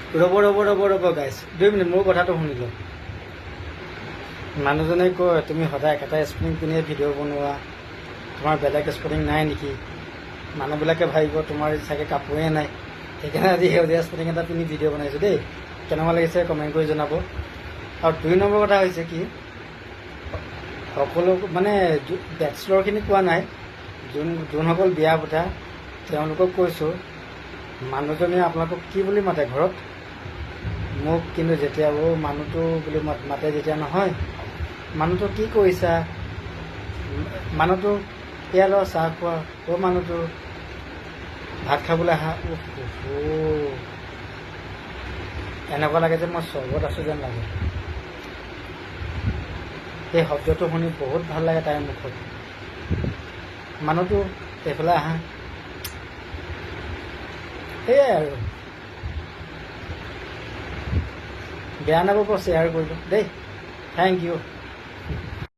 ৰ'ব গাইছ 2 মিনিট মোৰ কথাটো শুনি লওক মানুহজনে কয় তুমি সদায় একেটা স্প্ৰিং পিন্ধিয়ে ভিডিঅ' বনোৱা তোমাৰ বেলেগ স্পৰ্টিং নাই নেকি মানুহবিলাকে ভাবিব তোমাৰ চাগে কাপোৰে নাই সেইকাৰণে আজি সেউজীয়া স্পৰ্টিং এটা পিন্ধি ভিডিঅ' বনাইছোঁ দেই কেনেকুৱা লাগিছে কমেণ্ট কৰি জনাব আৰু 2 নম্বৰ কথা হৈছে কি সকলো মানে বেচলৰখিনি কোৱা নাই যোনসকল বিয়া পতা তেওঁলোকক কৈছোঁ মানুহজনে আপোনালোকক কি বুলি মাতে ঘৰত মোক কিন্তু যেতিয়া মানুহটো বুলি মাতে যেতিয়া নহয় মানুহটো কি কৰিছা মানুহটো এয়া ল চাহ খোৱা মানুহটো ভাত খাবলৈ আহা এনেকুৱা লাগে যে মই স্বৰ্গত আছোঁ যেন লাগে সেই শব্দটো শুনি বহুত ভাল লাগে তাইৰ মুখত মানুহটো এইফালে আহা সেয়াই আৰু বেয়া নাপাব শ্বেয়াৰ কৰিলোঁ দেই থেংক ইউ